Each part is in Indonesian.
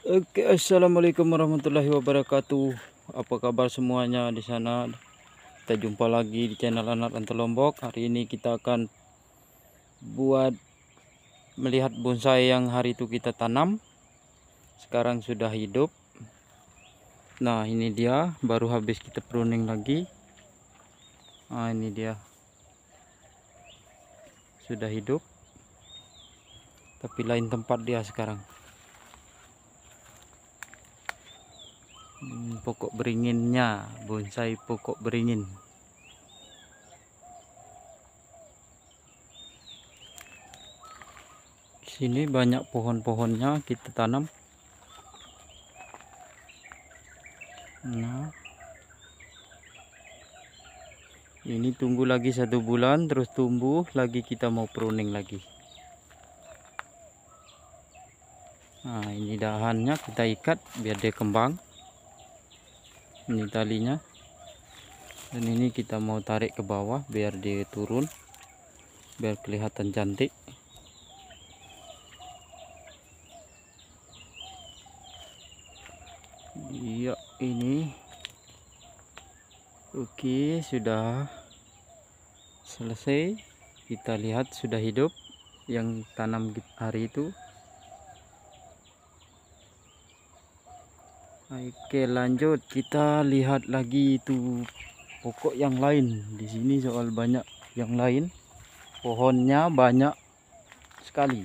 Oke, assalamualaikum warahmatullahi wabarakatuh. Apa kabar semuanya di sana? Kita jumpa lagi di channel Anak Rantai Lombok. Hari ini kita akan melihat bonsai yang hari itu kita tanam. Sekarang sudah hidup. Nah, ini dia, baru habis kita pruning lagi. Nah, ini dia. Sudah hidup. Tapi lain tempat dia sekarang. Pokok beringinnya, bonsai pokok beringin. Di sini banyak pohon-pohonnya kita tanam. Nah, ini tunggu lagi 1 bulan terus tumbuh lagi, kita mau pruning lagi. Nah, ini dahannya kita ikat biar dia kembang. Ini talinya, dan ini kita mau tarik ke bawah biar dia turun, biar kelihatan cantik. Iya, ini oke, sudah selesai. Kita lihat sudah hidup yang tanam hari itu. Oke, lanjut kita lihat lagi itu pokok yang lain di sini. Soal banyak yang lain, pohonnya banyak sekali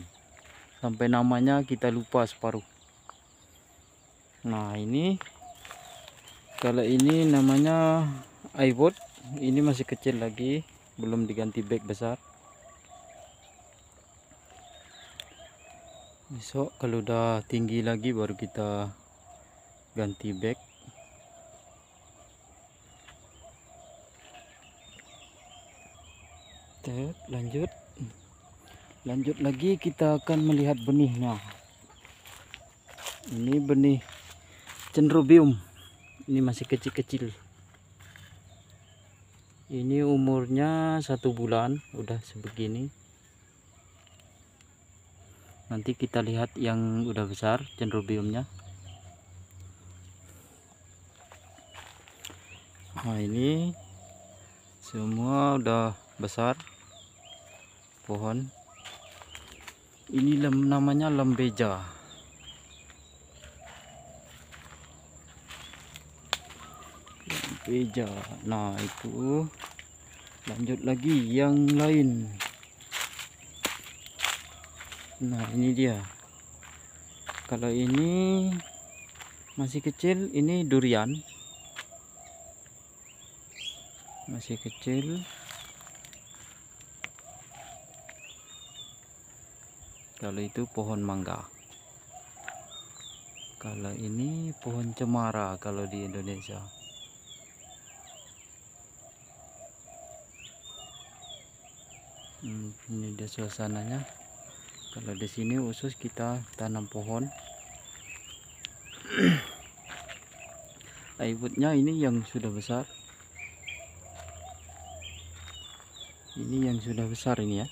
sampai namanya kita lupa separuh. Nah, ini kalau ini namanya iWood. Ini masih kecil lagi, belum diganti bag besar. Besok kalau udah tinggi lagi baru kita ganti bag. Lanjut lagi, kita akan melihat benihnya. Ini benih Cenrobium. Ini masih kecil-kecil. Ini umurnya 1 bulan, udah sebegini. Nanti kita lihat yang udah besar Cenrobiumnya. Nah, ini semua udah besar pohon. Ini namanya lembeja. Nah, itu lanjut lagi yang lain. Nah, ini dia. Kalau ini masih kecil, ini durian. Masih kecil. Kalau itu pohon mangga. Kalau ini pohon cemara kalau di Indonesia. Ini dia suasananya. Kalau di sini khusus kita tanam pohon. iWoodnya ini yang sudah besar. Ini yang sudah besar ini ya.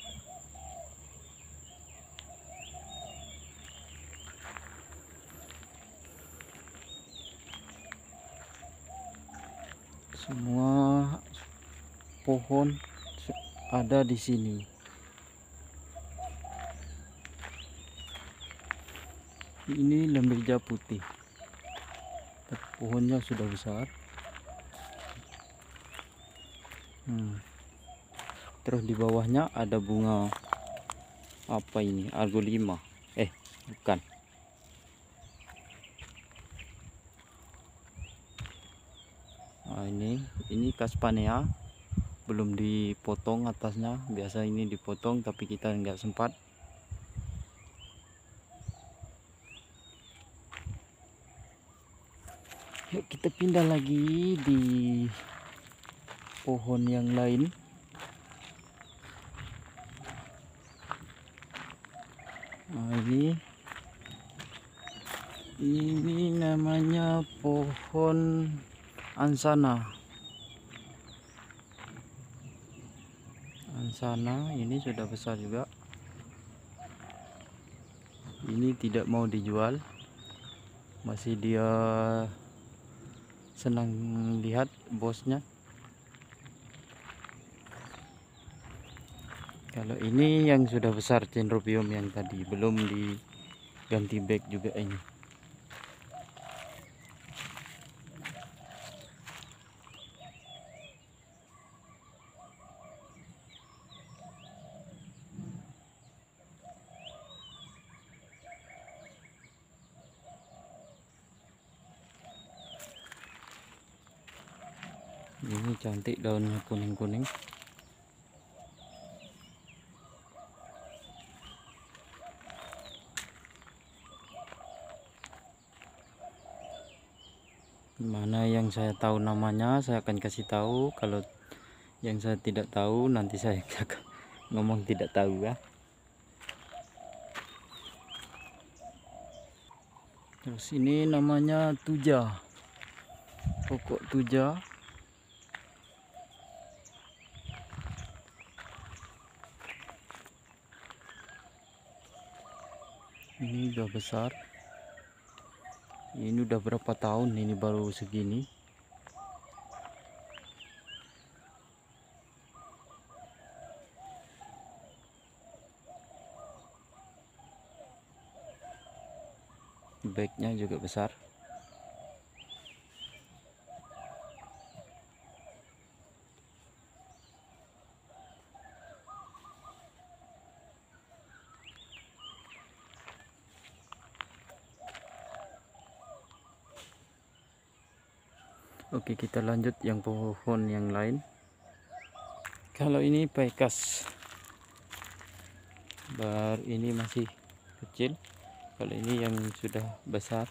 Semua pohon ada di sini. Ini lembeja putih. Pohonnya sudah besar. Terus di bawahnya ada bunga apa ini? Argolima. Bukan. Nah, ini Caspanea. Belum dipotong atasnya. Biasa ini dipotong tapi kita nggak sempat. Yuk kita pindah lagi di pohon yang lain. Nah, ini namanya pohon ansana. Ini sudah besar juga. Ini tidak mau dijual. Masih dia senang lihat bosnya. Kalau ini yang sudah besar, Cynrobium yang tadi belum diganti bag juga ini. Ini cantik daunnya kuning-kuning. Mana yang saya tahu namanya saya akan kasih tahu. Kalau yang saya tidak tahu nanti saya ngomong tidak tahu ya. Terus ini namanya tuja, pokok tuja. Ini udah besar. Ini udah berapa tahun ini baru segini. Bagnya juga besar. Oke, kita lanjut yang pohon yang lain. Kalau ini paikas, ini masih kecil. Kalau ini yang sudah besar.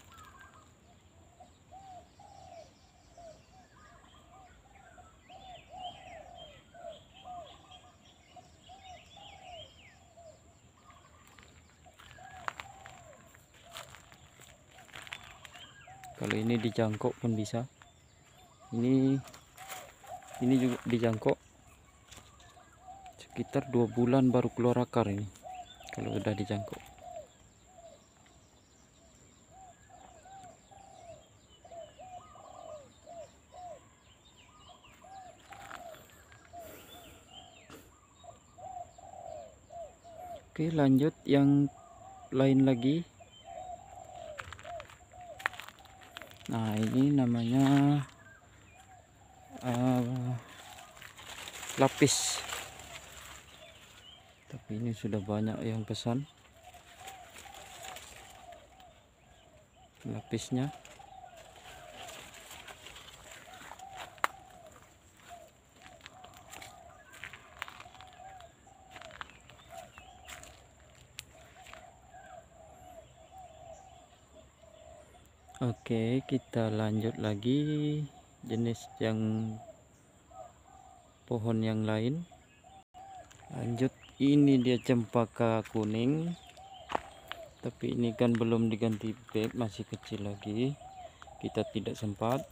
Kalau ini dijangkok pun bisa. Ini juga dijangkok. Sekitar 2 bulan baru keluar akar ini. Kalau udah dijangkok. Oke, lanjut yang lain lagi. Nah, ini namanya lapis. Tapi ini sudah banyak yang pesan lapisnya. Oke, kita lanjut lagi jenis yang pohon yang lain. Lanjut, ini dia cempaka kuning. Tapi ini kan belum diganti bag, masih kecil lagi. Kita tidak sempat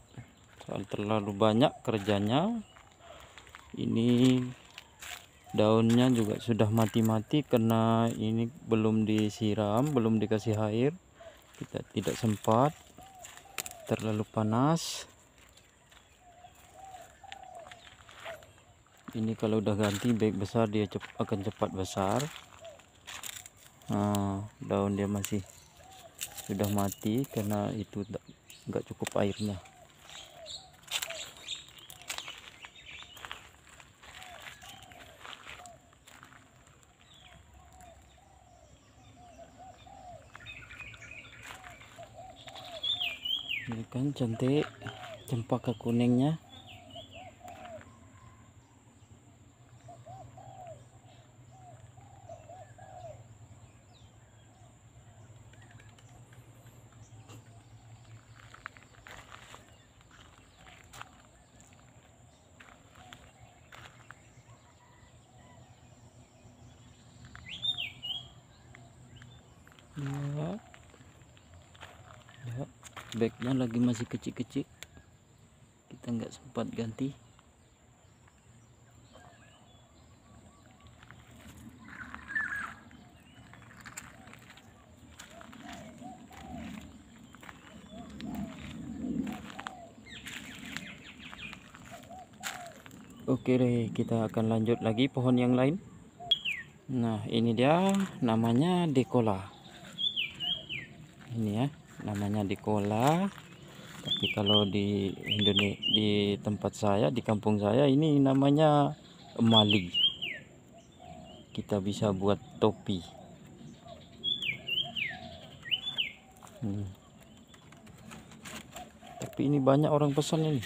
soal terlalu banyak kerjanya. Ini daunnya juga sudah mati-mati karena ini belum disiram, belum dikasih air. Kita tidak sempat, terlalu panas. Ini kalau udah ganti bag besar dia akan cepat besar. Nah, daun dia masih sudah mati karena itu enggak cukup airnya. Ini kan cantik cempaka kuningnya. Ya, ya, bagnya lagi masih kecil-kecil, kita nggak sempat ganti. Oke deh, kita akan lanjut lagi pohon yang lain. Nah, ini dia namanya dekola. Ini ya, namanya dekola. Tapi kalau di Indonesia, di tempat saya, di kampung saya, ini namanya emali. Kita bisa buat topi. Tapi ini banyak orang pesan ini,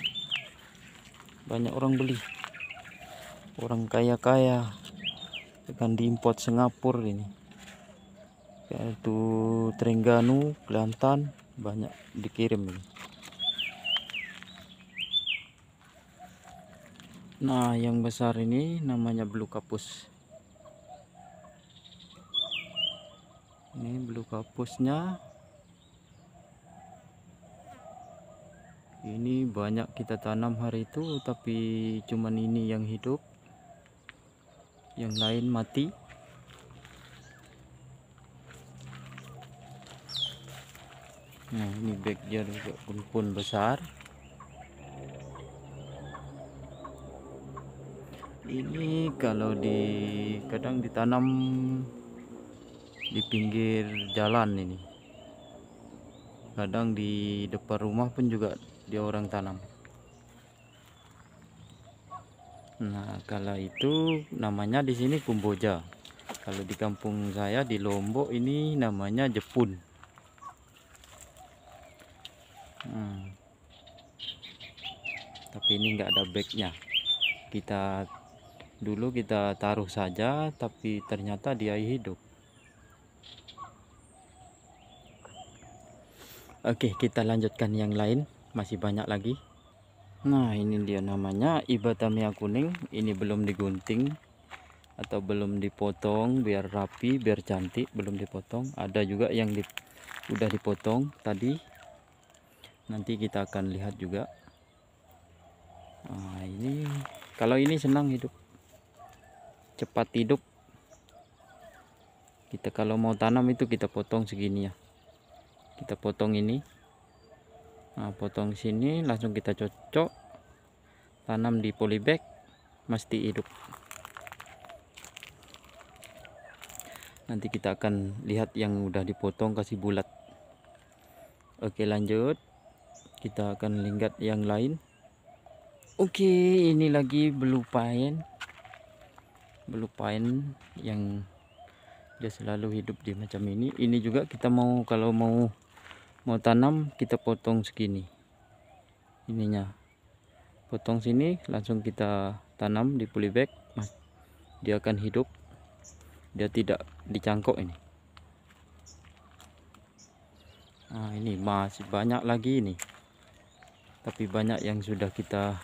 banyak orang beli, orang kaya-kaya akan diimport Singapura ini. Kayak itu Trengganu, Kelantan, banyak dikirim ini. Nah, yang besar ini namanya blue kapus. Ini blue kapusnya. Ini banyak kita tanam hari itu, tapi cuman ini yang hidup, yang lain mati. Nah, ini bagnya juga pun besar. Ini kalau kadang ditanam di pinggir jalan ini, kadang di depan rumah pun juga dia orang tanam. Nah, kalau itu namanya di sini kumboja. Kalau di kampung saya di Lombok ini namanya jepun. Tapi ini enggak ada bagnya. Dulu kita taruh saja, tapi ternyata dia hidup. Oke, kita lanjutkan yang lain, masih banyak lagi. Nah, ini dia namanya ibatamia kuning. Ini belum digunting atau belum dipotong biar rapi, biar cantik, belum dipotong. Ada juga yang udah dipotong tadi. Nanti kita akan lihat juga. Nah, ini kalau ini senang hidup, cepat hidup. Kita kalau mau tanam itu kita potong segini ya. Kita potong ini. Nah, potong sini langsung kita cocok, tanam di polybag, mesti hidup. Nanti kita akan lihat yang udah dipotong kasih bulat. Oke, lanjut. Kita akan lihat yang lain. Oke, ini lagi blue pine yang dia selalu hidup di macam ini. Ini juga kita kalau mau tanam, kita potong segini ininya, potong sini, langsung kita tanam di polybag. Dia akan hidup, dia tidak dicangkok ini. Nah, ini masih banyak lagi ini, tapi banyak yang sudah kita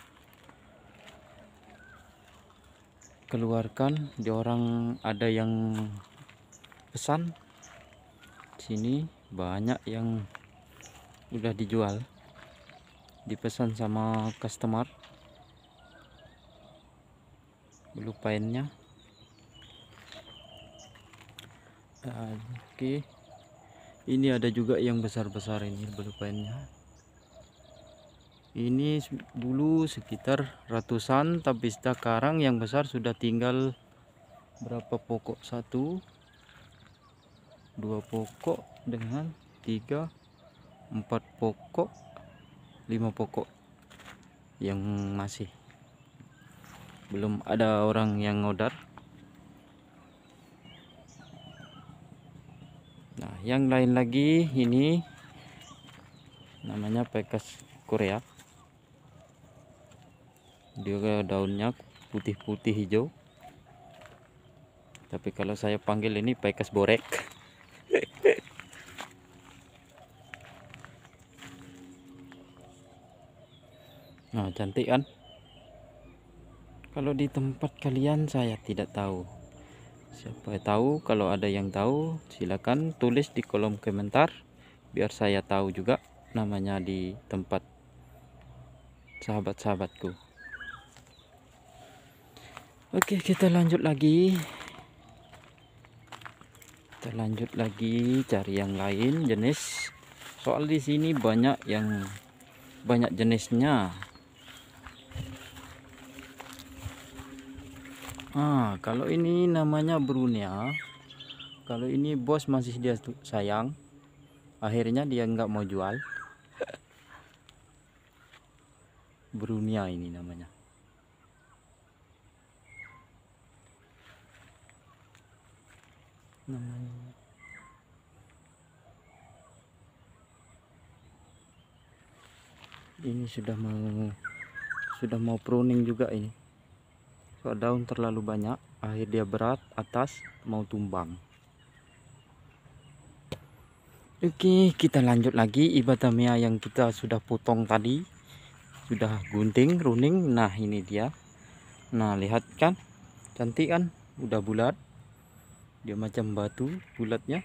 keluarkan. Di orang ada yang pesan sini, banyak yang udah dijual, dipesan sama customer. Blue pine-nya. Oke, ini ada juga yang besar-besar ini blue pine-nya. Ini dulu sekitar ratusan, tapi sekarang yang besar sudah tinggal berapa pokok, 1 2 pokok dengan 3 4 pokok, 5 pokok yang masih belum ada orang yang order. Nah, yang lain lagi ini namanya Pekkas Korea. Dia daunnya putih-putih hijau, tapi kalau saya panggil ini Pekkas borek. Nah, cantik kan? Kalau di tempat kalian saya tidak tahu. Siapa tahu, kalau ada yang tahu silakan tulis di kolom komentar biar saya tahu juga namanya di tempat sahabat-sahabatku. Oke, kita lanjut lagi. Cari yang lain jenis. Soal di sini banyak jenisnya. Kalau ini namanya Brunia. Kalau ini bos masih dia sayang, akhirnya dia nggak mau jual. Brunia ini namanya. Ini sudah mau pruning juga ini. Soal daun terlalu banyak, akhir dia berat, atas mau tumbang. Oke, kita lanjut lagi Ibathamia yang kita sudah potong tadi. Sudah gunting, runing. Nah, ini dia. Nah, lihat kan? Cantik kan? Udah bulat. Dia macam batu bulatnya.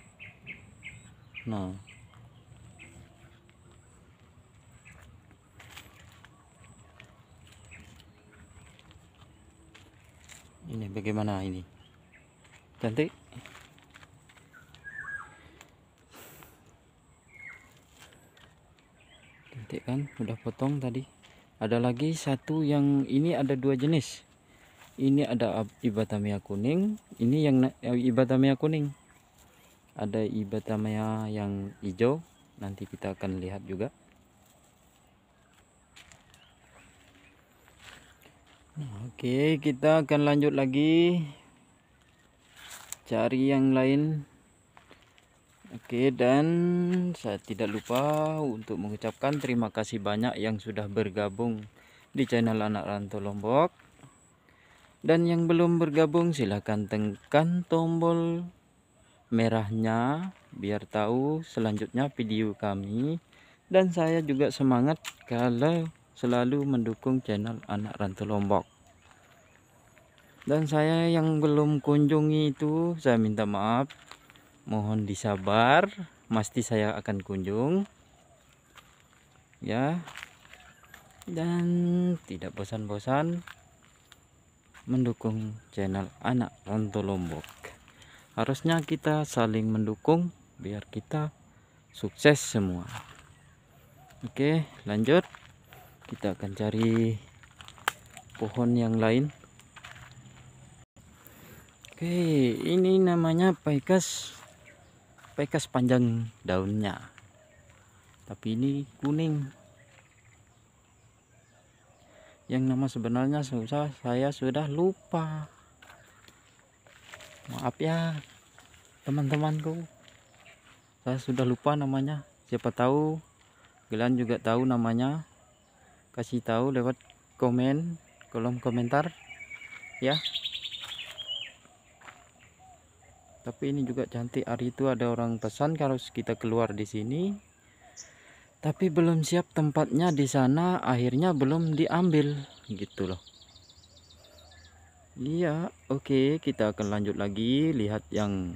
Nah. Ini bagaimana ini? Cantik? Cantik kan? Udah potong tadi. Ada lagi satu yang ini, ada dua jenis. Ini ada Ibathamia kuning, ini yang Ibathamia kuning. Ada Ibathamia yang hijau, nanti kita akan lihat juga. Oke, kita akan lanjut lagi cari yang lain. Oke, dan saya tidak lupa untuk mengucapkan terima kasih banyak yang sudah bergabung di channel Anak Rantau Lombok. Dan yang belum bergabung silahkan tekan tombol merahnya biar tahu selanjutnya video kami. Dan saya juga semangat kalau selalu mendukung channel Anak Rantau Lombok. Dan saya yang belum kunjungi itu saya minta maaf, mohon disabar, pasti saya akan kunjung ya. Dan tidak bosan-bosan mendukung channel Anak Rantau Lombok. Harusnya kita saling mendukung biar kita sukses semua. Oke, lanjut. Kita akan cari pohon yang lain. Oke, ini namanya paikas panjang daunnya. Tapi ini kuning. Yang nama sebenarnya saya sudah lupa. Maaf ya teman-temanku. Saya sudah lupa namanya. Siapa tahu kalian juga tahu namanya, kasih tahu lewat kolom komentar ya. Tapi ini juga cantik. Hari itu ada orang pesan kalau kita keluar di sini, tapi belum siap tempatnya di sana, akhirnya belum diambil gitu loh. Iya, oke, kita akan lanjut lagi lihat yang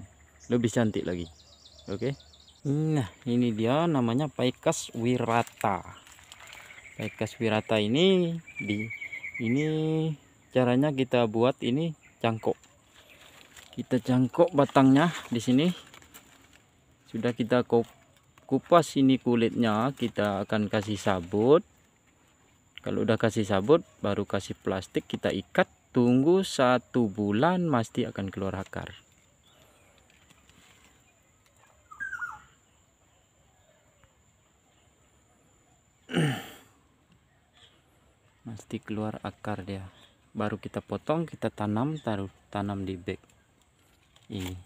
lebih cantik lagi. Oke. Nah, ini dia namanya Paikas wirata. Paikas wirata ini caranya kita buat ini cangkok. Kita cangkok batangnya di sini. Sudah kita kupas ini kulitnya, kita akan kasih sabut. Kalau udah kasih sabut baru kasih plastik, kita ikat, tunggu 1 bulan pasti akan keluar akar. Pasti keluar akar dia. Baru kita potong, kita tanam di bag ini.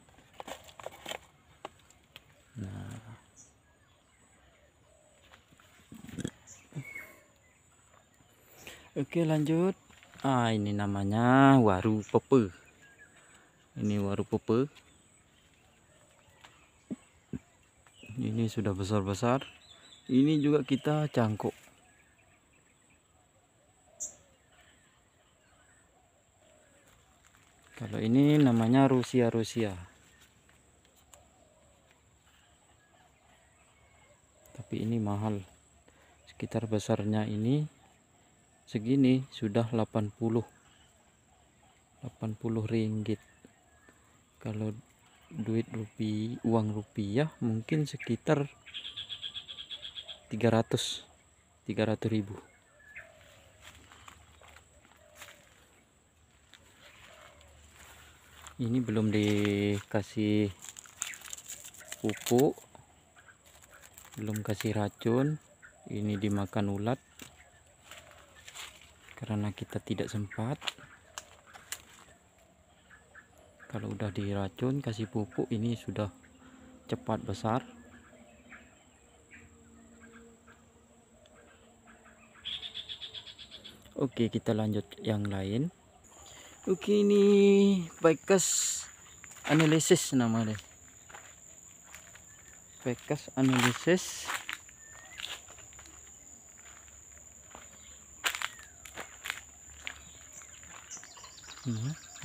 Nah, oke, lanjut. Ini namanya waru pepe. Ini waru pepe. Ini sudah besar-besar. Ini juga kita cangkok. Kalau ini namanya Rusia. Tapi ini mahal. Sekitar besarnya ini segini sudah 80 ringgit. Kalau uang rupiah mungkin sekitar 300 ribu. Ini belum dikasih pupuk, belum kasih racun. Ini dimakan ulat karena kita tidak sempat. Kalau udah diracun, kasih pupuk, ini sudah cepat besar. Oke, kita lanjut yang lain. Oke, ini Pecas Analisis namanya. Pecas Analisis.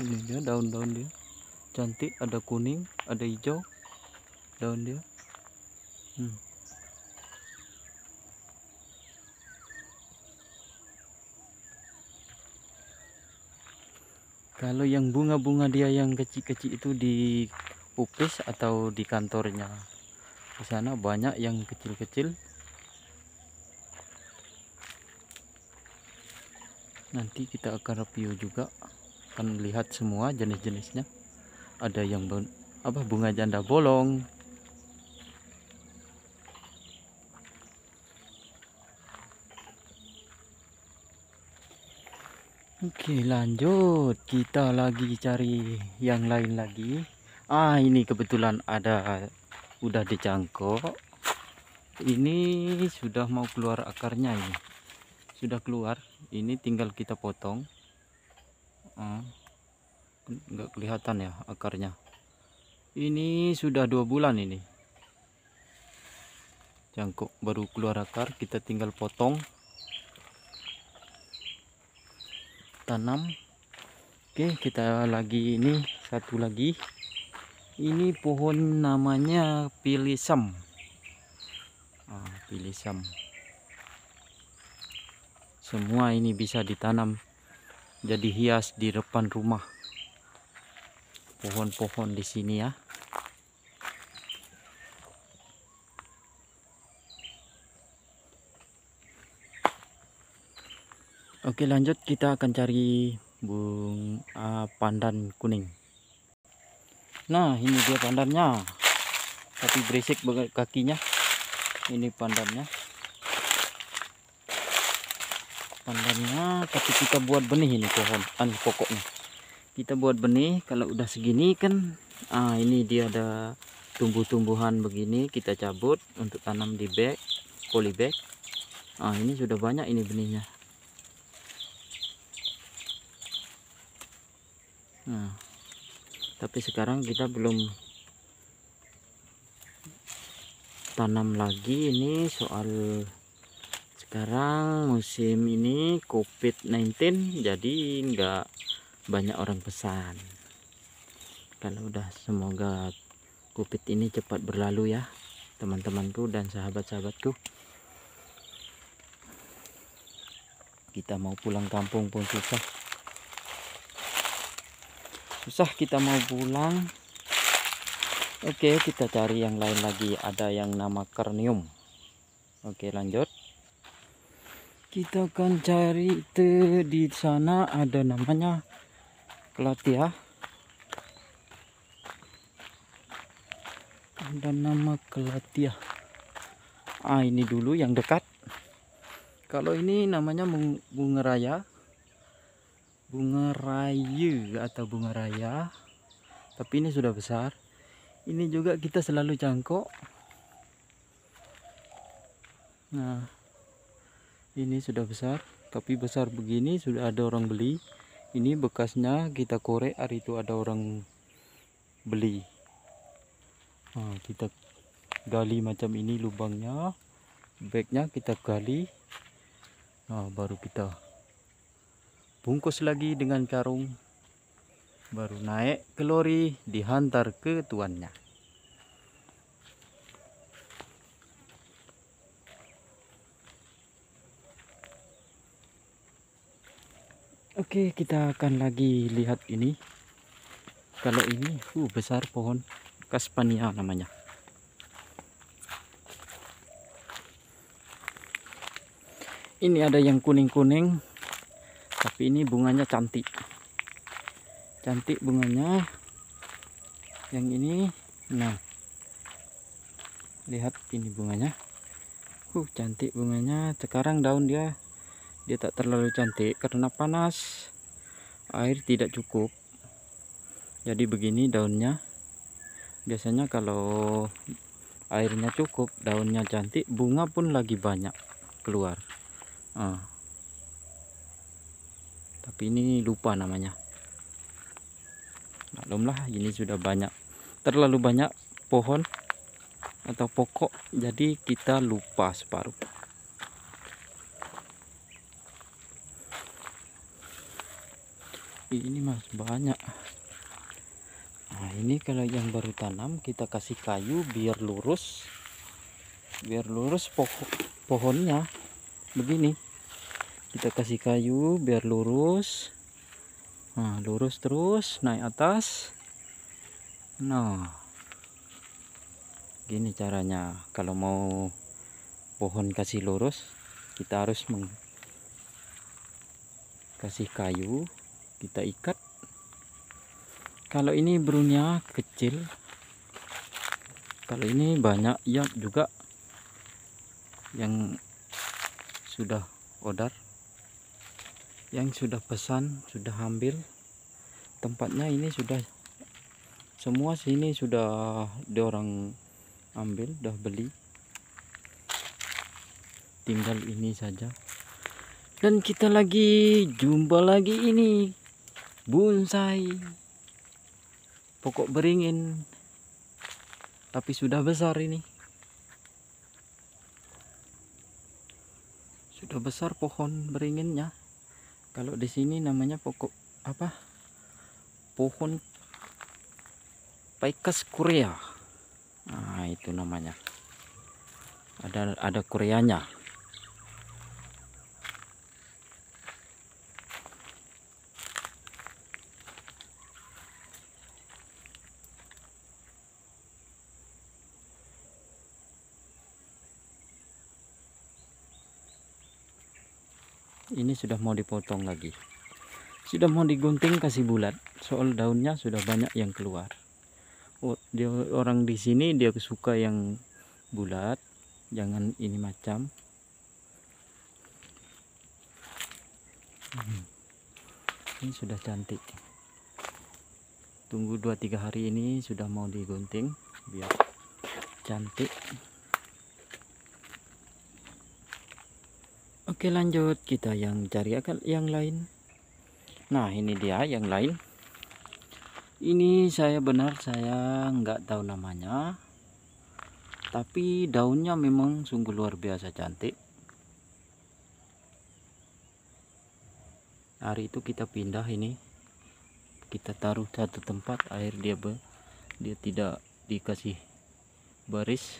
Ini dia daun-daun dia. Cantik, ada kuning, ada hijau daun dia. Kalau yang bunga-bunga dia yang kecil-kecil itu di pupis atau di kantornya. Di sana banyak yang kecil-kecil. Nanti kita akan review juga, akan melihat semua jenis-jenisnya. Ada yang bunga janda bolong. Oke, lanjut, kita lagi cari yang lain lagi. Ini kebetulan ada, udah dicangkok. Ini sudah mau keluar akarnya, ini sudah keluar. Ini tinggal kita potong. Nggak kelihatan ya akarnya. Ini sudah 2 bulan ini cangkok, baru keluar akar. Kita tinggal potong, tanam. Oke, kita lagi ini satu lagi. Ini pohon namanya pilisam. Pilisam. Semua ini bisa ditanam jadi hias di depan rumah. Pohon-pohon di sini ya. Oke, lanjut, kita akan cari pandan kuning. Nah, ini dia pandannya, tapi berisik kakinya. Ini pandannya, tapi kita buat benih ini pokoknya. Kita buat benih. Kalau udah segini kan, ini dia ada tumbuh-tumbuhan begini, kita cabut untuk tanam di bag, polybag. Ini sudah banyak ini benihnya. Tapi sekarang kita belum tanam lagi ini, soal sekarang musim ini COVID-19, jadi nggak banyak orang pesan. Kalau udah, semoga COVID ini cepat berlalu ya teman-temanku dan sahabat-sahabatku. Kita mau pulang kampung pun susah kita mau pulang. Oke, kita cari yang lain lagi. Ada yang nama karnium. Oke, lanjut. Kita akan cari di sana, ada namanya Calathea. Ada nama Calathea. Ini dulu yang dekat. Kalau ini namanya bunga raya. Bunga rayu atau bunga raya. Tapi ini sudah besar. Ini juga kita selalu cangkok. Nah, ini sudah besar, tapi besar begini sudah ada orang beli. Ini bekasnya kita korek, hari itu ada orang beli. Kita gali macam ini lubangnya, bagnya kita gali. Baru kita bungkus lagi dengan karung, baru naik ke lori, dihantar ke tuannya. Oke, kita akan lagi lihat ini. Kalau ini besar, pohon Caspania namanya. Ini ada yang kuning-kuning, tapi ini bunganya cantik bunganya. Yang ini, nah, lihat ini bunganya. Cantik bunganya. Sekarang daun dia tak terlalu cantik karena panas, air tidak cukup. Jadi begini daunnya. Biasanya kalau airnya cukup, daunnya cantik, bunga pun lagi banyak keluar. Tapi ini lupa namanya. Maklumlah, ini sudah banyak, terlalu banyak pohon atau pokok, jadi kita lupa separuh. Ini masih banyak. Nah, ini kalau yang baru tanam kita kasih kayu biar lurus pohonnya begini. Kita kasih kayu biar lurus. Nah, lurus terus naik atas. Nah, gini caranya. Kalau mau pohon kasih lurus, kita harus kasih kayu, kita ikat. Kalau ini burungnya kecil, kalau ini banyak ya juga yang sudah odar, yang sudah pesan, sudah ambil tempatnya. Ini sudah semua sini sudah diorang ambil, udah beli, tinggal ini saja. Dan kita lagi jumpa lagi ini bonsai pokok beringin, tapi sudah besar. Ini sudah besar pohon beringinnya. Kalau di sini namanya pokok apa? Pohon Ficus Korea. Nah, itu namanya. Ada Koreanya. Ini sudah mau dipotong lagi. Sudah mau digunting kasih bulat. Soal daunnya sudah banyak yang keluar. Dia orang di sini dia suka yang bulat, jangan ini macam. Ini sudah cantik. Tunggu 2-3 hari ini sudah mau digunting biar cantik. Oke, lanjut kita yang cari yang lain. Nah, ini dia yang lain. Ini saya nggak tahu namanya, tapi daunnya memang sungguh luar biasa cantik. Hari itu kita pindah ini, kita taruh satu tempat, air dia tidak dikasih baris.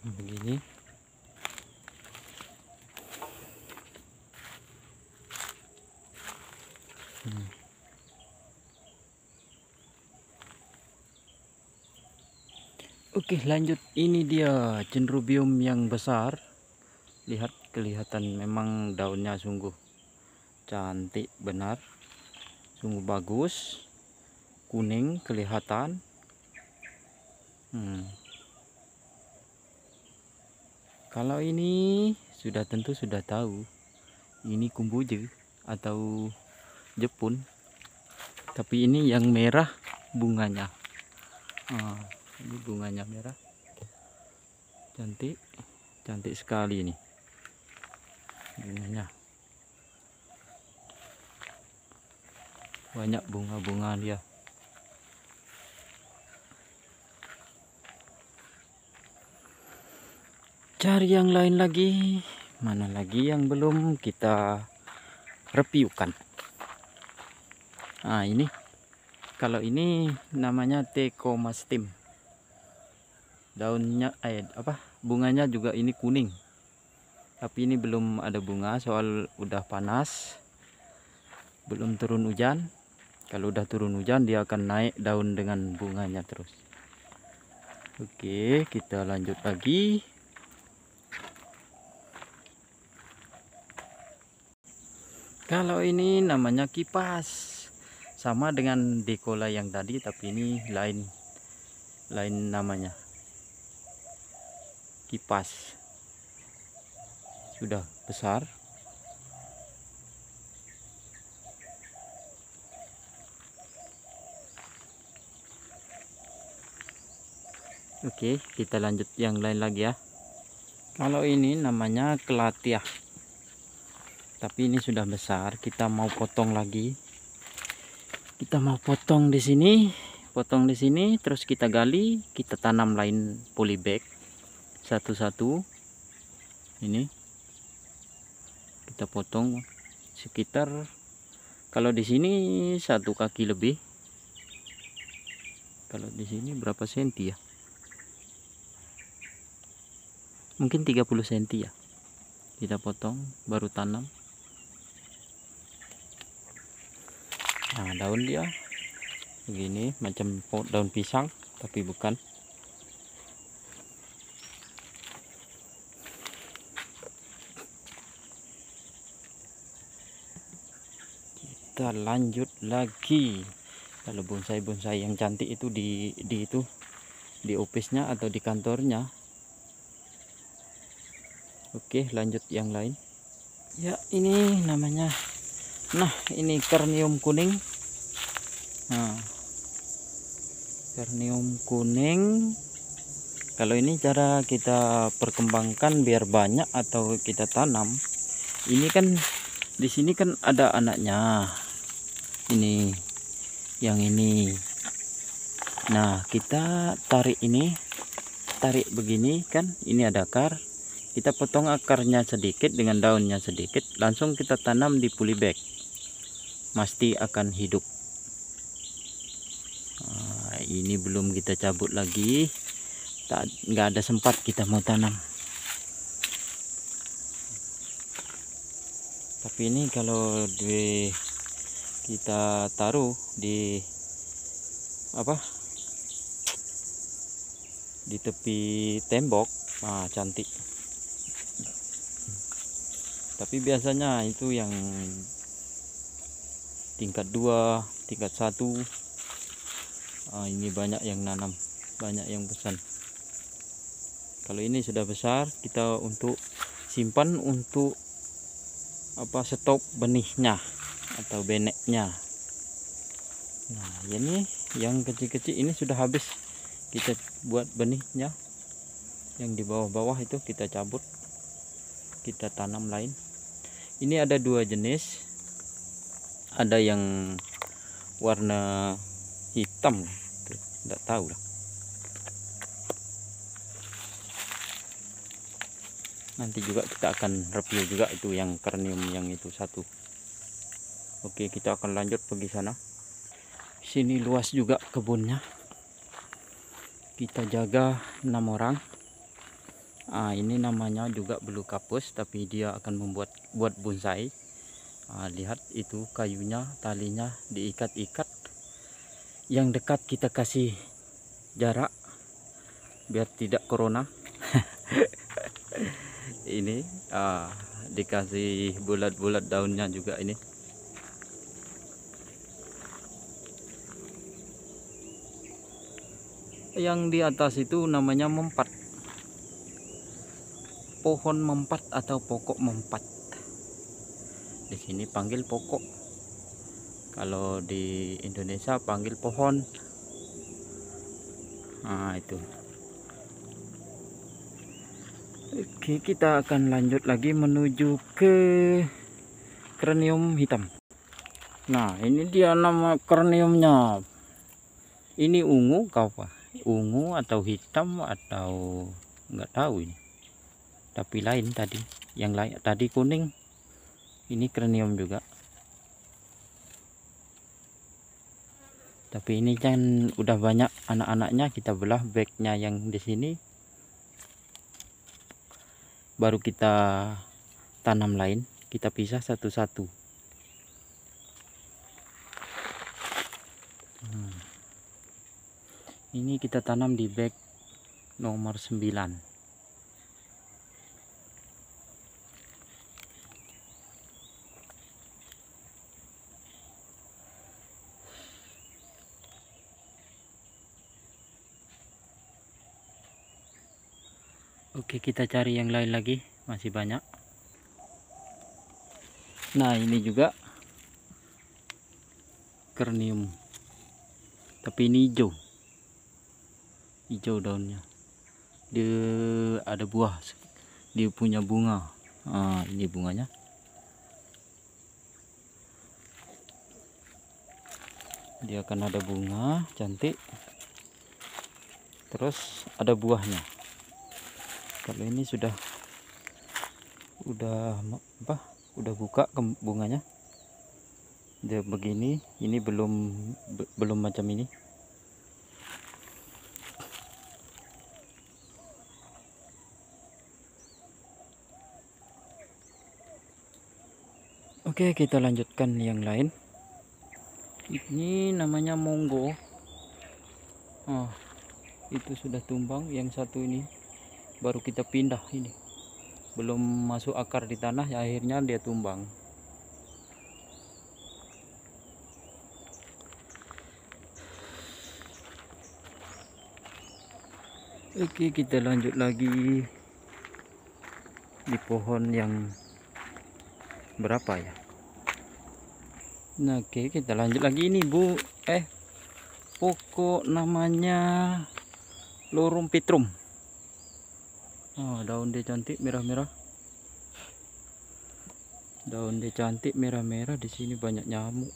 Begini. Oke, lanjut. Ini dia Dendrobium yang besar. Lihat, kelihatan memang daunnya sungguh cantik benar, sungguh bagus, kuning kelihatan. Kalau ini tentu sudah tahu, ini kumbuje atau Jepun, tapi ini yang merah bunganya. Ini bunganya merah, cantik sekali ini bunganya. Banyak bunga-bunga dia. Cari yang lain lagi. Mana lagi yang belum kita reviewkan? Nah, ini kalau ini namanya Teckomastim. Daunnya bunganya juga ini kuning. Tapi ini belum ada bunga soal udah panas. Belum turun hujan. Kalau udah turun hujan dia akan naik daun dengan bunganya terus. Oke, kita lanjut lagi. Kalau ini namanya kipas. sama dengan decola yang tadi, tapi ini lain namanya, kipas. Sudah besar. Oke, kita lanjut yang lain lagi ya. Kalau ini namanya kelatiah, tapi ini sudah besar. Kita mau potong lagi. Kita mau potong di sini, terus kita gali, kita tanam lain polybag satu-satu. Ini kita potong sekitar, kalau di sini 1 kaki lebih. Kalau di sini berapa senti ya? Mungkin 30 senti ya. Kita potong baru tanam. Nah, daun dia begini, macam daun pisang, tapi bukan. Kita lanjut lagi. Kalau bonsai yang cantik itu di office-nya atau di kantornya. Oke, lanjut yang lain. Ya, ini namanya, nah ini karnium kuning. Nah, karnium kuning. Kalau ini cara kita perkembangkan biar banyak atau kita tanam. Ini kan di sini kan ada anaknya. Ini yang ini. Nah, kita tarik begini kan, ini ada akar. Kita potong akarnya sedikit dengan daunnya sedikit, langsung kita tanam di polybag. Pasti akan hidup. Nah, ini belum kita cabut lagi. Nggak ada sempat kita mau tanam. Tapi ini kalau kita taruh di di tepi tembok, nah cantik. Tapi biasanya itu yang tingkat 2, tingkat 1. Ini banyak yang nanam, banyak yang pesan. Kalau ini sudah besar, kita untuk simpan untuk stok benihnya atau beneknya. Nah, ini yang kecil-kecil ini sudah habis kita buat benihnya. Yang di bawah-bawah itu kita cabut, kita tanam lain. Ini ada 2 jenis, ada yang warna hitam, tidak tahu lah. Nanti juga kita akan review juga itu yang karnium yang itu satu. Oke, kita akan lanjut pergi sana. Sini luas juga kebunnya. Kita jaga 6 orang. Ini namanya juga blue kapus, tapi dia akan buat bonsai. Lihat itu kayunya, talinya diikat-ikat. Yang dekat kita kasih jarak biar tidak corona. Ini dikasih bulat-bulat daunnya juga ini. Yang di atas itu namanya mempat. Pohon mempat atau pokok mempat. Di sini panggil pokok. Kalau di Indonesia panggil pohon. Nah, itu. Oke, kita akan lanjut lagi menuju ke karnium hitam. Nah, ini dia nama karniumnya. Ini ungu apa? Ungu atau hitam atau nggak tahu ini. Tapi lain tadi, yang lain tadi kuning, ini karnium juga. Tapi ini kan udah banyak anak-anaknya, kita belah bagnya yang di sini, baru kita tanam lain, kita pisah satu-satu. Ini kita tanam di bag nomor 9. Oke, kita cari yang lain lagi, masih banyak. Nah, ini juga Carnium, tapi ini hijau daunnya. Dia ada buah, dia punya bunga. Ini bunganya. Dia akan ada bunga cantik, terus ada buahnya. Kalau ini sudah buka bunganya, dia begini. Ini belum macam ini. Oke, kita lanjutkan yang lain. Ini namanya monggo. Itu sudah tumbang. Yang satu ini baru kita pindah, ini belum masuk akar di tanah, ya akhirnya dia tumbang. Oke, kita lanjut lagi di pohon yang berapa ya. Nah, oke, kita lanjut lagi. Ini pokok namanya Lorum Petrum. Daun dia cantik merah-merah. Daun dia cantik merah-merah. Di sini banyak nyamuk.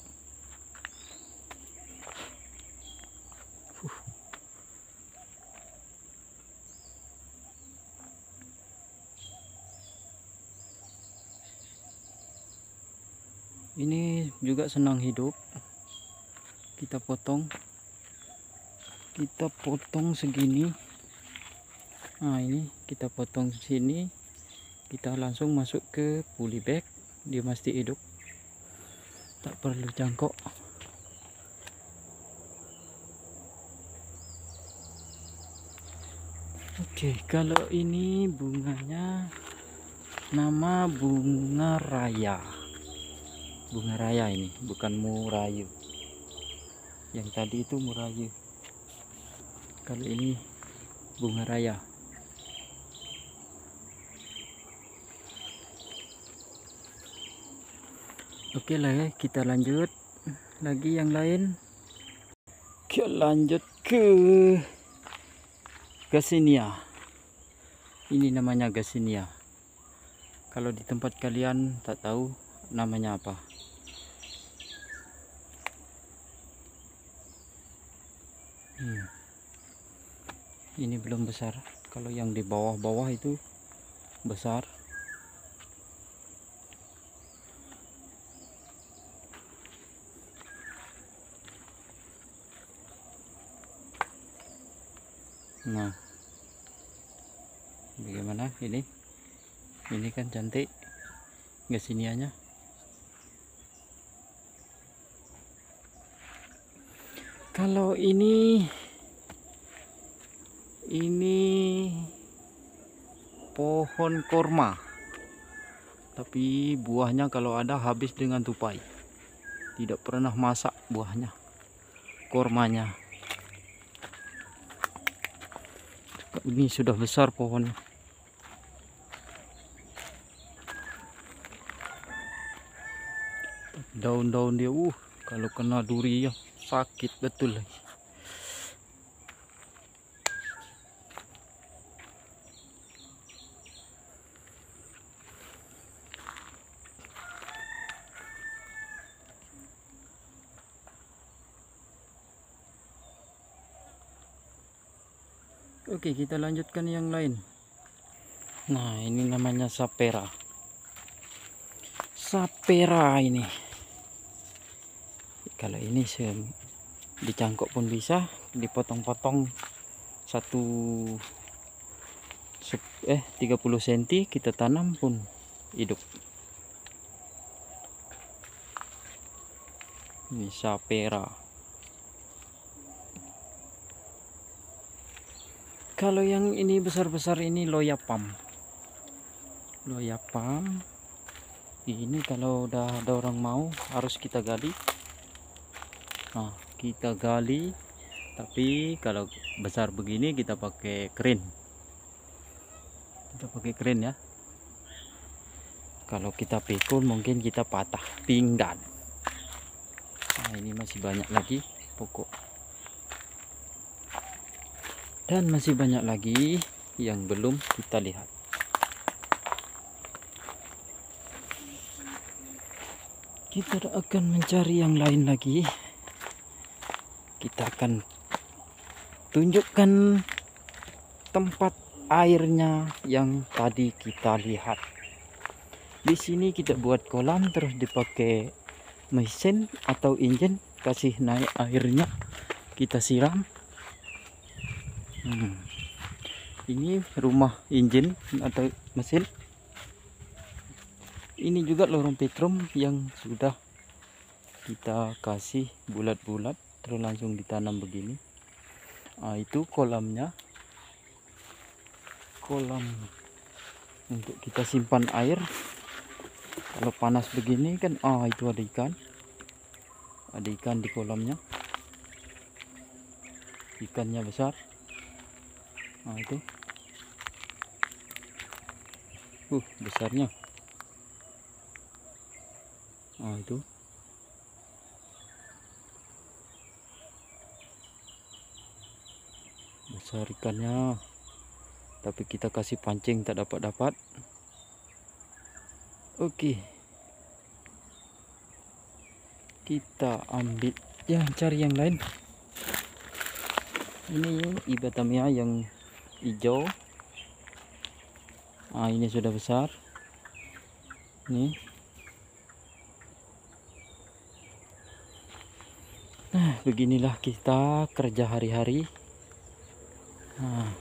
Ini juga senang hidup. Kita potong segini. Ini kita potong sini, kita langsung masuk ke polybag. Dia mesti hidup, tak perlu cangkok. Oke, kalau ini bunganya nama bunga raya. Bunga raya ini, bukan murayu. Yang tadi itu murayu. Kalau ini bunga raya. Oke lah ya, kita lanjut lagi yang lain. Kita lanjut ke Garcinia. Ini namanya Garcinia. Kalau di tempat kalian tak tahu namanya apa. Ini belum besar. Kalau yang di bawah-bawah itu besar. Nah, bagaimana ini? Ini kan cantik Garcinianya. Kalau ini pohon korma, tapi buahnya kalau ada habis dengan tupai. Tidak pernah masak buahnya, kormanya. Ini sudah besar pohonnya. Daun-daun dia kalau kena duri ya sakit betul. Oke, kita lanjutkan yang lain. Nah, ini namanya sapera. Sapera ini. Kalau ini dicangkok pun bisa, dipotong-potong 30 cm kita tanam pun hidup. Ini sapera. Kalau yang ini besar-besar ini loyapam. Loyapam. Ini kalau udah ada orang mau harus kita gali. Nah, kita gali. Tapi kalau besar begini kita pakai crane. Kita pakai kren ya. Kalau kita pikul mungkin kita patah pinggan. Nah, ini masih banyak lagi pokok. Dan masih banyak lagi yang belum kita lihat. Kita akan mencari yang lain lagi. Kita akan tunjukkan tempat airnya yang tadi kita lihat. Di sini kita buat kolam, terus dipakai mesin atau engine, kasih naik airnya, kita siram. Ini rumah engine atau mesin. Ini juga lorong petrum yang sudah kita kasih bulat-bulat, terus langsung ditanam begini. Nah, itu kolamnya, kolam untuk kita simpan air. Kalau panas begini kan, itu ada ikan di kolamnya. Ikannya besar. Nah, itu besarnya. Nah, itu besar ikannya, tapi kita kasih pancing tak dapat. Oke, kita ambil cari yang lain. Ini Ibathamia yang hijau. Ini sudah besar. Nih. Nah, beginilah kita kerja hari-hari. Nah,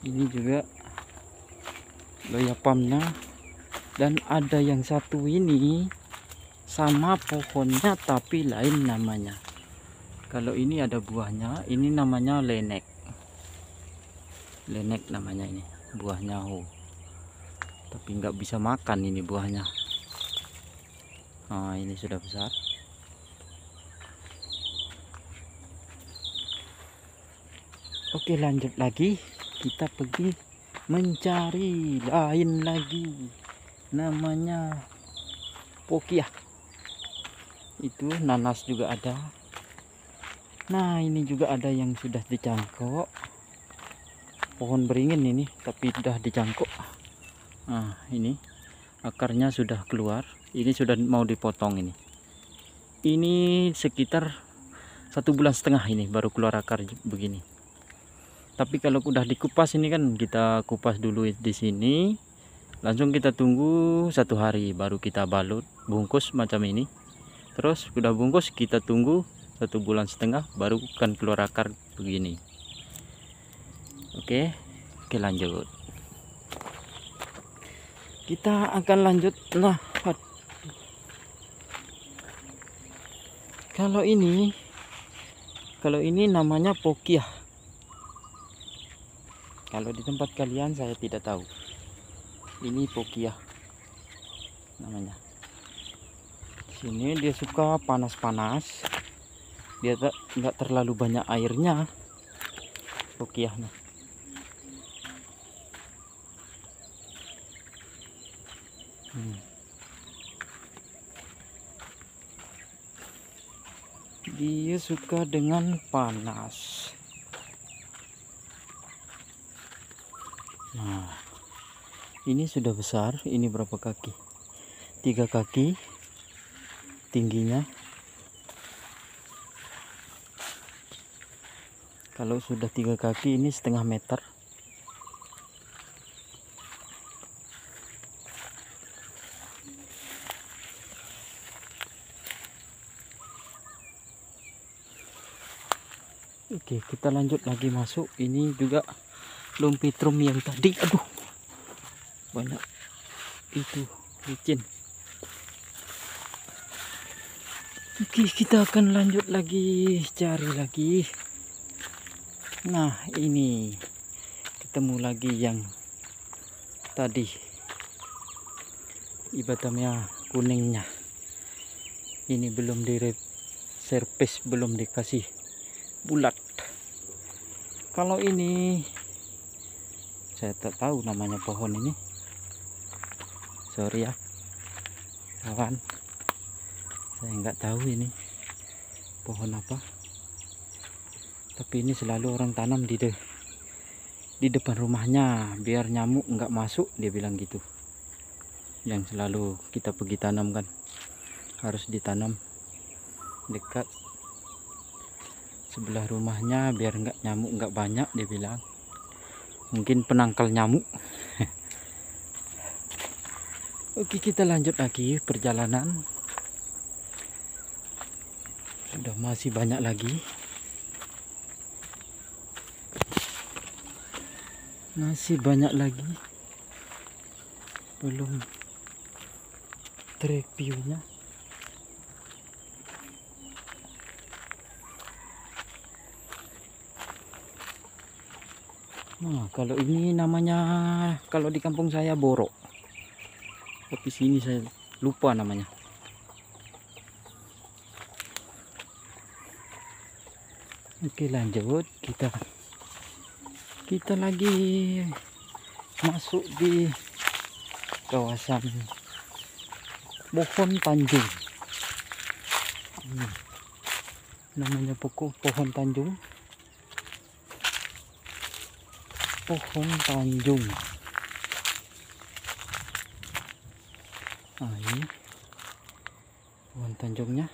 ini juga loyapamnya. Dan ada yang satu ini sama pohonnya tapi lain namanya. Kalau ini ada buahnya, ini namanya lenek. Lenek namanya ini, buahnya. Tapi nggak bisa makan ini buahnya. Nah, ini sudah besar. Oke, lanjut lagi. Kita pergi mencari lain lagi. Namanya pokia. Itu nanas juga ada. Nah, ini juga ada yang sudah dicangkok. Pohon beringin ini, tapi sudah dicangkok. Nah, ini akarnya sudah keluar. Ini sudah mau dipotong ini. Ini sekitar 1,5 bulan ini baru keluar akar begini. Tapi kalau udah dikupas ini kan, kita kupas dulu di sini. Langsung kita tunggu 1 hari baru kita balut, bungkus macam ini. Terus udah bungkus, kita tunggu 1,5 bulan baru kan keluar akar begini. Oke, lanjut. Kita akan lanjut. Nah, kalau ini namanya pokia. Kalau di tempat kalian saya tidak tahu. Ini pokia namanya. Sini dia suka panas-panas. Dia nggak terlalu banyak airnya. Pokiahnya. Dia suka dengan panas. Nah, ini sudah besar. Ini berapa kaki? 3 kaki tingginya. Kalau sudah 3 kaki, ini 1/2 meter. Oke, kita lanjut lagi masuk. Ini juga lumpitrum yang tadi. Aduh, banyak itu licin. Oke, kita akan lanjut lagi, cari lagi. Nah, ini ketemu lagi yang tadi Ibathamia kuningnya. Ini belum servis, belum dikasih bulat. Kalau ini Saya tak tahu namanya pohon ini, sorry ya kawan, saya nggak tahu ini pohon apa, tapi ini selalu orang tanam di depan rumahnya biar nyamuk nggak masuk, dia bilang gitu. Yang selalu kita pergi tanam kan, harus ditanam dekat sebelah rumahnya biar nggak nyamuk nggak banyak, dia bilang. Mungkin penangkal nyamuk. Oke, kita lanjut lagi perjalanan. Sudah masih banyak lagi. Masih banyak lagi. Belum reviewnya. Nah, kalau ini namanya, kalau di kampung saya borok. Tapi sini saya lupa namanya. Oke, lanjut, kita lagi masuk di kawasan pohon Tanjung. Namanya pohon Tanjung. Pohon Tanjung. Nah, ini pohon Tanjungnya.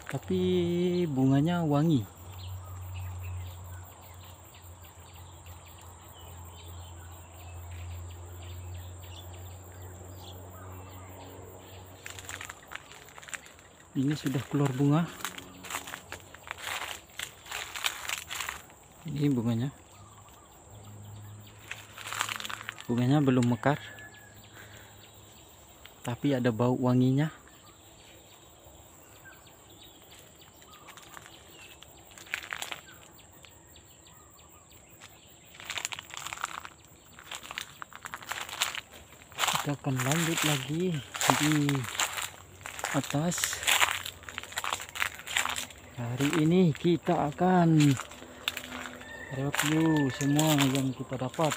Tapi bunganya wangi. Ini sudah keluar bunga. Ini bunganya. Bunganya belum mekar, tapi ada bau wanginya. Kita akan lanjut lagi di atas. Hari ini kita akan review semua yang kita dapat,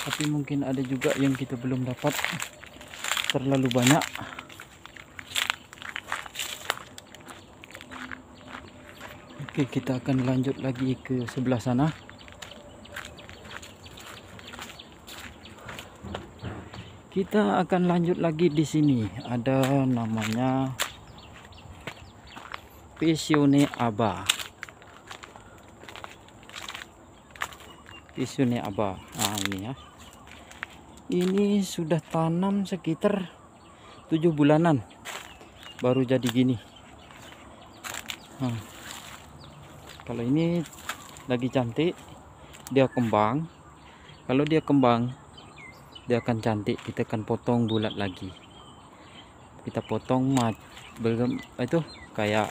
tapi mungkin ada juga yang kita belum dapat, terlalu banyak. Oke, kita akan lanjut lagi ke sebelah sana. Kita akan lanjut lagi di sini. Ada namanya Pisione Aba. Pisione Aba. Nah, ini ya. Ini sudah tanam sekitar 7 bulanan. Baru jadi gini. Nah, kalau ini lagi cantik, dia kembang. Kalau dia kembang, dia akan cantik. Kita akan potong bulat lagi. Kita potong itu kayak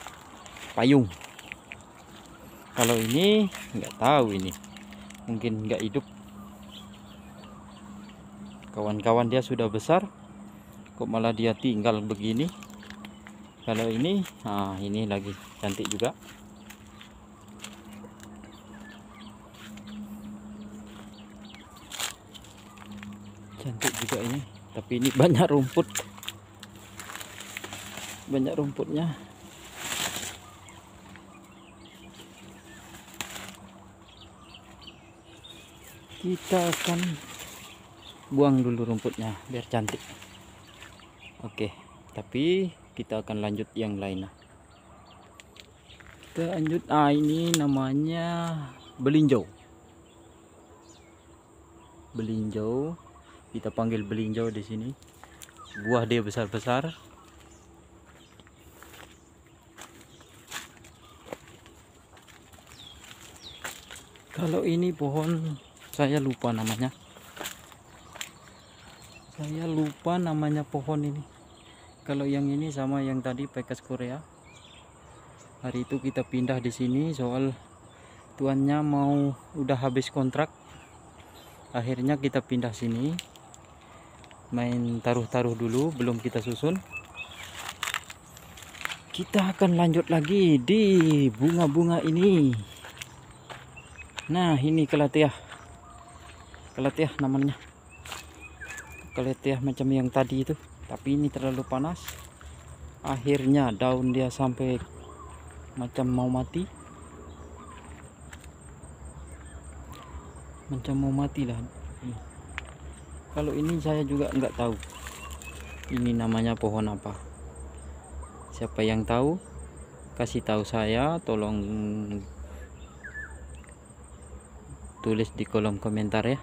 payung. Kalau ini nggak tahu, ini mungkin nggak hidup. Kawan-kawan dia sudah besar, kok malah dia tinggal begini. Kalau ini, nah ini lagi cantik juga. Cantik juga ini, tapi ini banyak rumput. Banyak rumputnya. Kita akan buang dulu rumputnya biar cantik. Oke, tapi kita akan lanjut yang lain. Kita lanjut. Ini namanya belinjau. Belinjau, kita panggil belinjau di sini. Buah dia besar-besar. Kalau ini pohon saya lupa namanya. Saya lupa namanya pohon ini. Kalau yang ini sama yang tadi Pekkas Korea. Hari itu kita pindah di sini soal tuannya udah habis kontrak. Akhirnya kita pindah sini. main taruh-taruh dulu, belum kita susun. Kita akan lanjut lagi di bunga-bunga ini. Nah, ini kelatiah. Kelatiah namanya. Kelatiah macam yang tadi itu, tapi ini terlalu panas. Akhirnya daun dia sampai macam mau mati. Macam mau mati lah. Kalau ini saya juga nggak tahu. Ini namanya pohon apa? Siapa yang tahu, kasih tahu saya, tolong tulis di kolom komentar ya.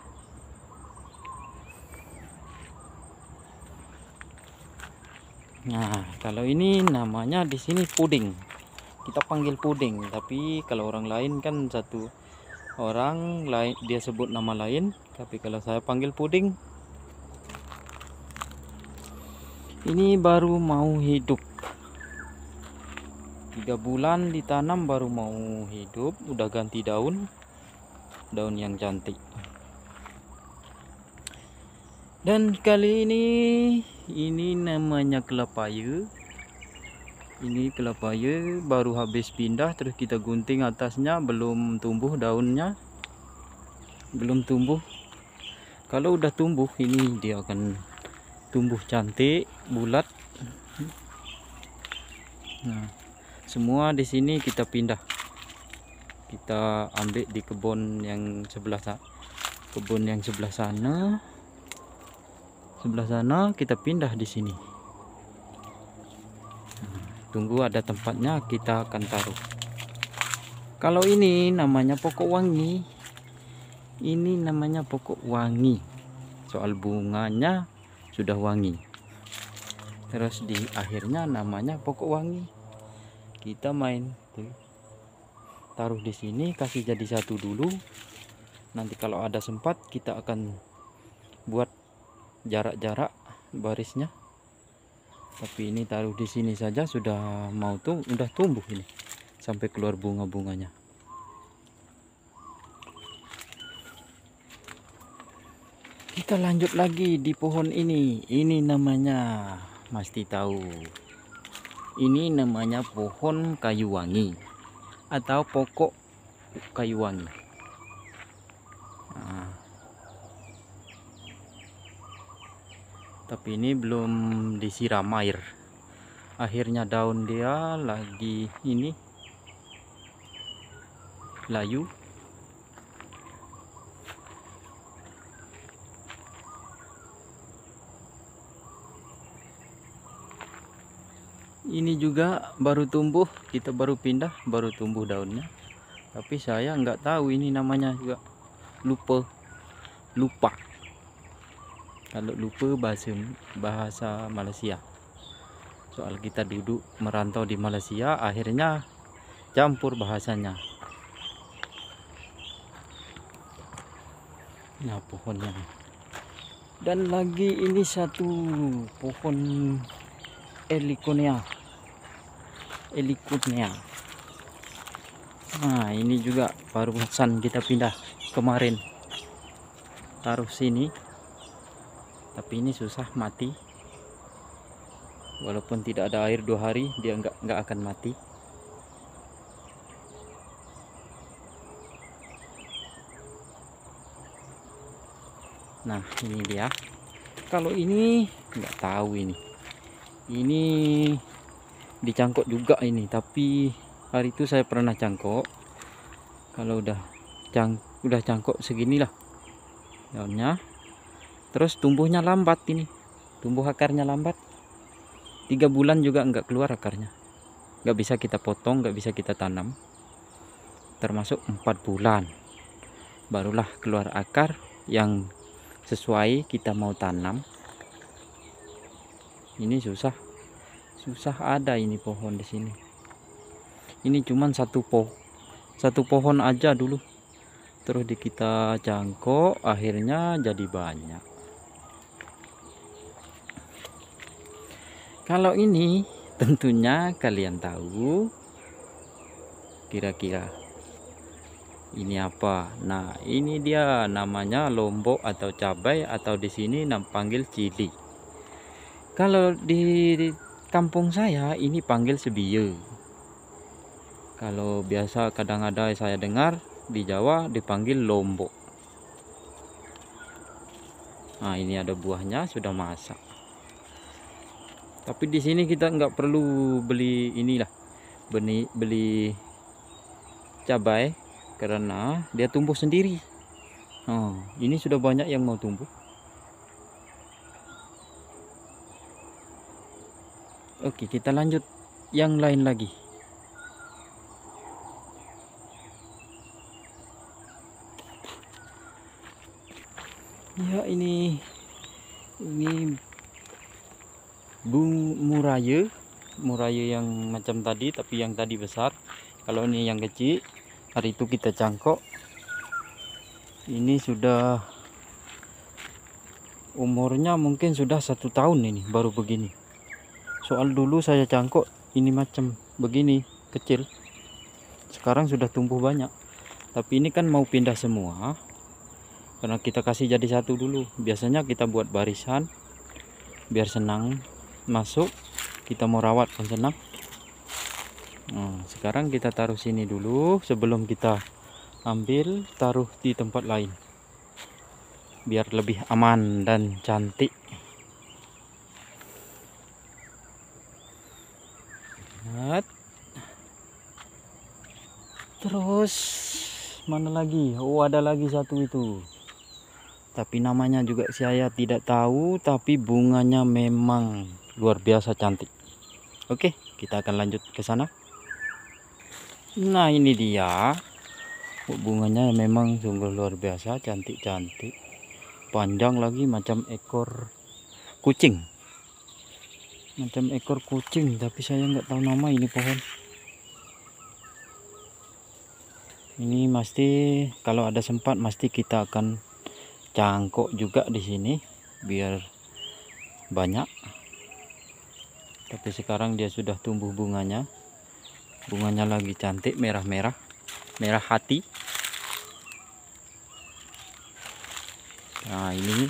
Nah, kalau ini namanya di sini puding. Kita panggil puding, tapi kalau orang lain kan satu orang lain dia sebut nama lain, tapi kalau saya panggil puding. Ini baru mau hidup. 3 bulan ditanam baru mau hidup, udah ganti daun yang cantik. Dan kali ini namanya kelapaya. Ini kelapaya baru habis pindah, terus kita gunting atasnya, belum tumbuh daunnya, belum tumbuh. Kalau udah tumbuh ini dia akan tumbuh cantik, bulat. Nah, semua di sini kita pindah, kita ambil di kebun yang sebelah sana, kita pindah di sini. Tunggu ada tempatnya kita akan taruh. Kalau ini namanya pokok wangi. Ini namanya pokok wangi, soal bunganya sudah wangi. Terus di akhirnya namanya pokok wangi. Kita main tuh, taruh di sini, kasih jadi satu dulu. Nanti kalau ada sempat kita akan buat jarak-jarak barisnya. Tapi ini taruh di sini saja sudah mau udah tumbuh ini sampai keluar bunga-bunganya. Kita lanjut lagi di pohon ini. Ini namanya mesti tahu. Ini namanya pohon kayu wangi atau pokok kayu wangi. Nah, tapi ini belum disiram air. Akhirnya daun dia lagi ini layu. Ini juga baru tumbuh, kita baru pindah, baru tumbuh daunnya. Tapi saya nggak tahu ini namanya juga, lupa. Kalau lupa bahasa Malaysia. Soal kita duduk merantau di Malaysia, akhirnya campur bahasanya. Nah, pohonnya. Dan lagi ini satu pohon Heliconia. Nah, ini juga barusan kita pindah kemarin, taruh sini. Tapi ini susah mati. Walaupun tidak ada air 2 hari, dia nggak akan mati. Nah, ini dia. Kalau ini nggak tahu ini. Ini dicangkok juga ini, tapi hari itu saya pernah cangkok. Kalau udah cangkok seginilah daunnya. Terus tumbuhnya lambat ini. Tumbuh akarnya lambat. 3 bulan juga nggak keluar akarnya. Nggak bisa kita potong, nggak bisa kita tanam. Termasuk 4 bulan. Barulah keluar akar yang sesuai kita mau tanam. Ini susah ada ini pohon di sini. Ini cuman satu pohon aja dulu, terus kita cangkok, akhirnya jadi banyak. Kalau ini tentunya kalian tahu kira-kira Ini apa? Nah, ini dia namanya lombok atau cabai, atau di sini panggil cili. Kalau di kampung saya ini panggil sebiye. Kalau biasa kadang ada saya dengar di Jawa dipanggil lombok. Nah, ini ada buahnya sudah masak. Tapi di sini kita nggak perlu beli inilah, beli cabai karena dia tumbuh sendiri. Oh, ini sudah banyak yang mau tumbuh. Oke, kita lanjut yang lain lagi. Ya, ini muraye yang macam tadi, tapi yang tadi besar. Kalau ini yang kecil, hari itu kita cangkok. Ini sudah umurnya mungkin sudah 1 tahun, ini baru begini. Soal dulu saya cangkok ini macam begini kecil, sekarang sudah tumbuh banyak. Tapi ini kan mau pindah semua karena kita kasih jadi satu dulu. Biasanya kita buat barisan biar senang masuk, kita mau rawat pun senang. Nah, sekarang kita taruh sini dulu sebelum kita ambil taruh di tempat lain biar lebih aman dan cantik. Lihat. Terus mana lagi? Oh, ada lagi satu itu, tapi namanya juga saya tidak tahu, tapi bunganya memang luar biasa cantik. Oke, kita akan lanjut ke sana. Nah, ini dia. Bunganya memang sungguh luar biasa cantik-cantik, panjang lagi macam ekor kucing, tapi saya nggak tahu nama ini pohon. Ini mesti kalau ada sempat mesti kita akan cangkok juga di sini biar banyak. Tapi sekarang dia sudah tumbuh bunganya lagi cantik, merah hati. Nah, ini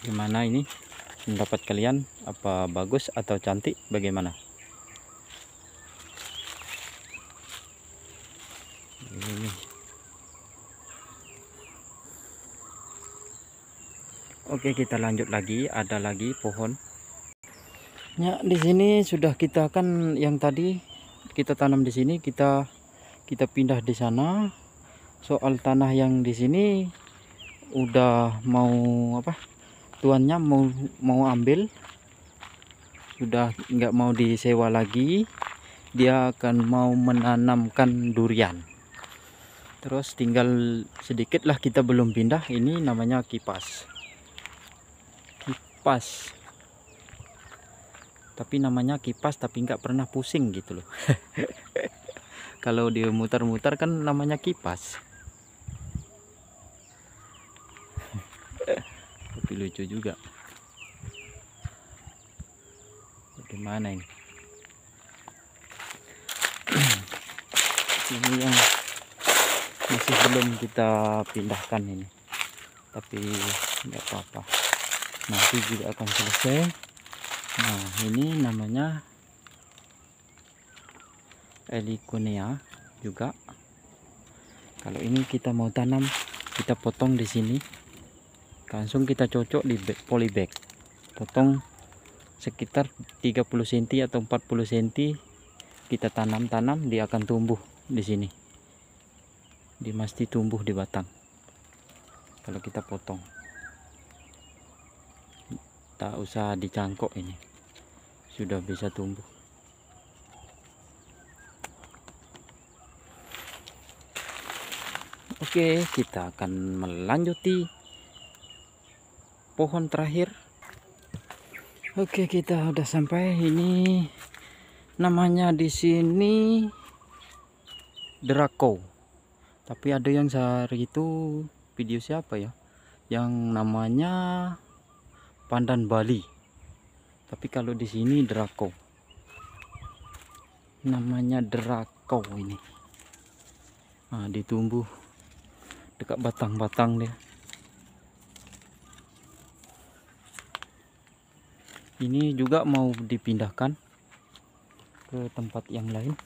gimana ini pendapat kalian, apa bagus atau cantik, bagaimana? Ini. Oke, kita lanjut lagi. Ada lagi pohon. Ya, di sini sudah kita kan yang tadi kita tanam di sini, kita pindah di sana. Soal tanah yang di sini udah mau apa? Tuannya mau ambil, sudah nggak mau disewa lagi. Dia akan mau menanamkan durian. Terus tinggal sedikit lah, kita belum pindah. Ini namanya kipas. Tapi namanya kipas, tapi nggak pernah pusing gitu loh. Kalau dia muter-muter kan namanya kipas. Tapi lucu juga. Bagaimana ini? Ini yang masih belum kita pindahkan ini, tapi nggak apa-apa, nanti juga akan selesai. Nah, ini namanya Heliconia juga. Kalau ini kita mau tanam, kita potong di sini, langsung kita cocok di polybag, potong sekitar 30 cm atau 40 cm, kita tanam, dia akan tumbuh di sini. Dia mesti tumbuh di batang. Kalau kita potong, tak usah dicangkok, ini sudah bisa tumbuh. Oke, kita akan melanjuti pohon terakhir. Oke, kita udah sampai. Ini namanya di sini Draco. Tapi ada yang sehari itu video siapa ya, yang namanya pandan Bali. Tapi kalau di sini Draco. namanya drakau ini. Nah, ditumbuh dekat batang-batang dia. Ini juga mau dipindahkan ke tempat yang lain.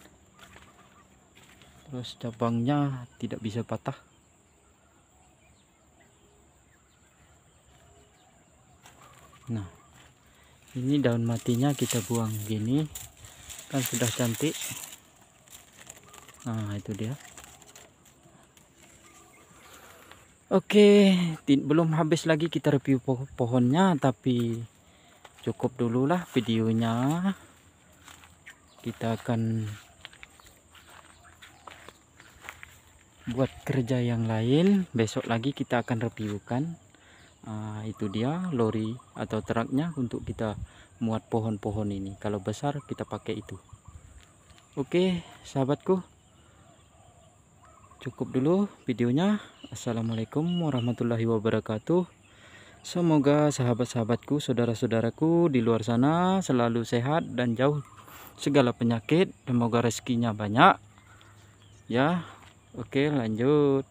Terus cabangnya tidak bisa patah. Nah, ini daun matinya kita buang gini, kan sudah cantik. Nah, itu dia. Oke, belum habis lagi kita review pohonnya, tapi cukup dulu lah videonya. Kita akan buat kerja yang lain. Besok lagi kita akan reviewkan. Itu dia lori atau truknya untuk kita muat pohon-pohon ini. Kalau besar kita pakai itu. Oke, sahabatku, cukup dulu videonya. Assalamualaikum warahmatullahi wabarakatuh. Semoga sahabat-sahabatku, saudara-saudaraku di luar sana selalu sehat dan jauh segala penyakit. Semoga rezekinya banyak. Ya, oke, lanjut.